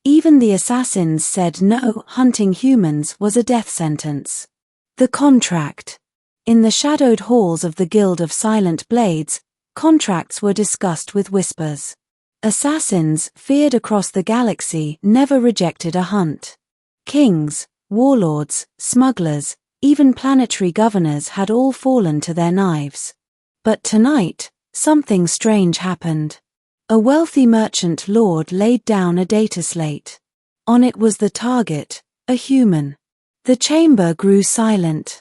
Even the assassins said no, hunting humans was a death sentence. The contract. In the shadowed halls of the Guild of Silent Blades, contracts were discussed with whispers. Assassins, feared across the galaxy, never rejected a hunt. Kings, warlords, smugglers, even planetary governors had all fallen to their knives. But tonight, something strange happened. A wealthy merchant lord laid down a data slate. On it was the target, a human. The chamber grew silent.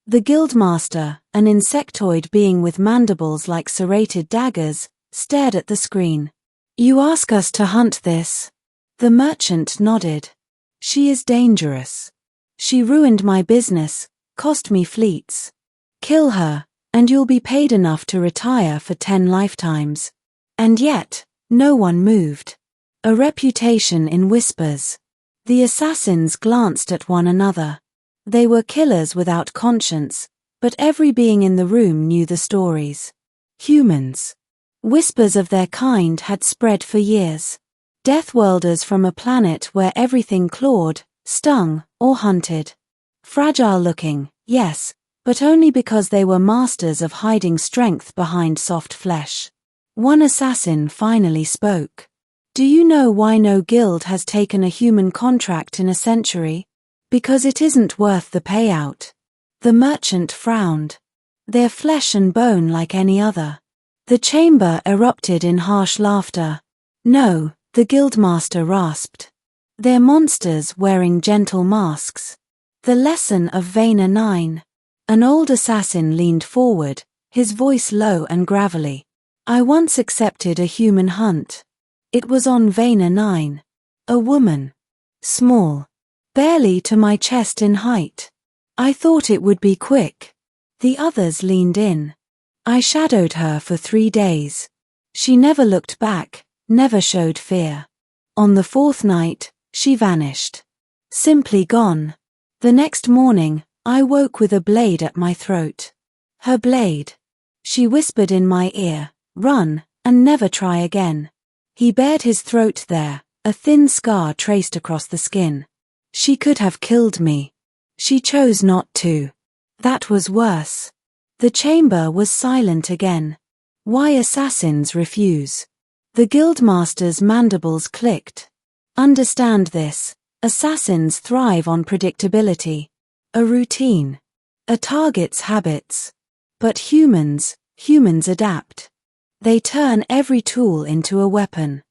The guildmaster, an insectoid being with mandibles like serrated daggers, stared at the screen. "You ask us to hunt this?" The merchant nodded. "She is dangerous. She ruined my business, cost me fleets. Kill her, and you'll be paid enough to retire for 10 lifetimes. And yet, no one moved. A reputation in whispers. The assassins glanced at one another. They were killers without conscience, but every being in the room knew the stories. Humans. Whispers of their kind had spread for years. Deathworlders from a planet where everything clawed, stung, or hunted. Fragile looking, yes, but only because they were masters of hiding strength behind soft flesh. One assassin finally spoke. "Do you know why no guild has taken a human contract in a century? Because it isn't worth the payout." The merchant frowned. "They're flesh and bone like any other." The chamber erupted in harsh laughter. "No," the guildmaster rasped. "They're monsters wearing gentle masks." The lesson of Vayner 9. An old assassin leaned forward, his voice low and gravelly. "I once accepted a human hunt. It was on Vayner 9. A woman. Small. Barely to my chest in height. I thought it would be quick." The others leaned in. "I shadowed her for 3 days. She never looked back, never showed fear. On the 4th night, she vanished. Simply gone. The next morning, I woke with a blade at my throat. Her blade. She whispered in my ear, 'Run, and never try again.'" He bared his throat there, a thin scar traced across the skin. "She could have killed me. She chose not to. That was worse." The chamber was silent again. Why assassins refuse. The guildmaster's mandibles clicked. "Understand this. Assassins thrive on predictability. A routine. A target's habits. But humans adapt. They turn every tool into a weapon.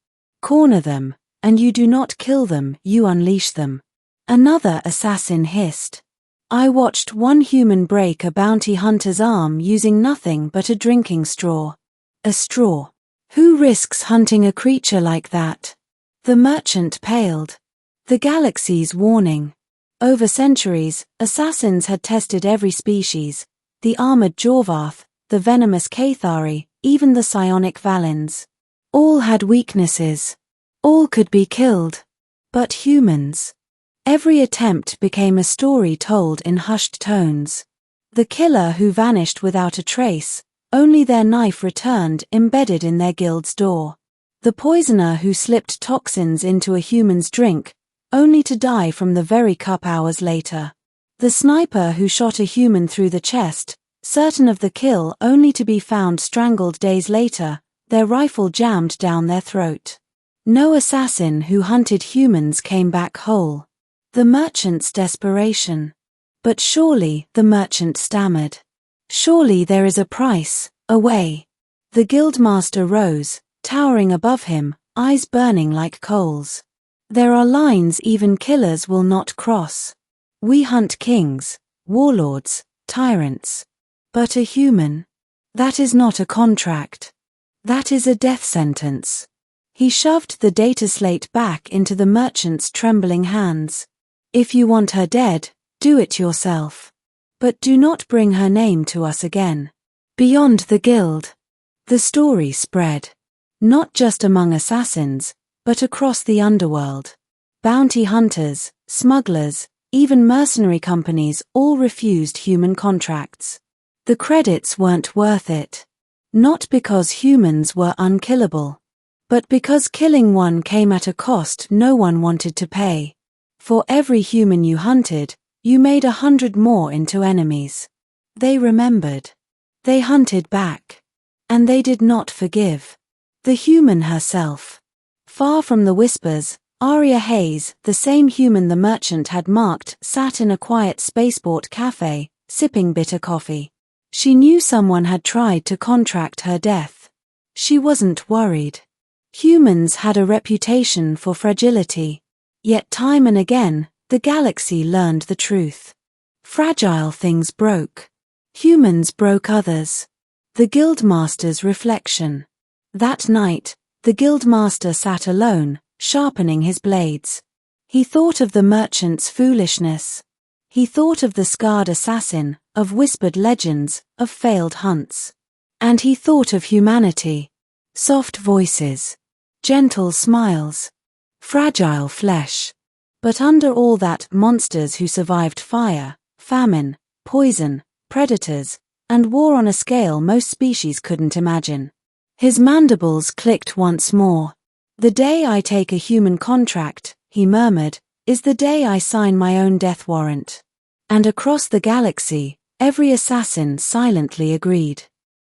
Corner them, and you do not kill them, you unleash them." Another assassin hissed. "I watched one human break a bounty hunter's arm using nothing but a drinking straw. A straw. Who risks hunting a creature like that?" The merchant paled. The galaxy's warning. Over centuries, assassins had tested every species, the armored Jorvath, the venomous Cathari, even the psionic Valens. All had weaknesses. All could be killed. But humans. Every attempt became a story told in hushed tones. The killer who vanished without a trace, only their knife returned embedded in their guild's door. The poisoner who slipped toxins into a human's drink, only to die from the very cup hours later. The sniper who shot a human through the chest, certain of the kill only to be found strangled days later, their rifle jammed down their throat. No assassin who hunted humans came back whole. The merchant's desperation. "But surely," the merchant stammered. "Surely there is a price, a way." The guildmaster rose, towering above him, eyes burning like coals. "There are lines even killers will not cross. We hunt kings, warlords, tyrants. But a human? That is not a contract. That is a death sentence." He shoved the data slate back into the merchant's trembling hands. "If you want her dead, do it yourself. But do not bring her name to us again." Beyond the guild, the story spread. Not just among assassins, but across the underworld. Bounty hunters, smugglers, even mercenary companies all refused human contracts. The credits weren't worth it. Not because humans were unkillable, But because killing one came at a cost no one wanted to pay. For every human you hunted, you made 100 more into enemies. They remembered. They hunted back. And they did not forgive. The human herself. Far from the whispers, Aria Hayes, the same human the merchant had marked, sat in a quiet spaceport cafe, sipping bitter coffee. She knew someone had tried to contract her death. She wasn't worried. Humans had a reputation for fragility. Yet time and again, the galaxy learned the truth. Fragile things broke. Humans broke others. The Guildmaster's reflection. That night, the Guildmaster sat alone, sharpening his blades. He thought of the merchant's foolishness. He thought of the scarred assassin, of whispered legends, of failed hunts. And he thought of humanity. Soft voices. Gentle smiles. Fragile flesh. But under all that, monsters who survived fire, famine, poison, predators, and war on a scale most species couldn't imagine. His mandibles clicked once more. The day I take a human contract, he murmured, is the day I sign my own death warrant. And across the galaxy, every assassin silently agreed.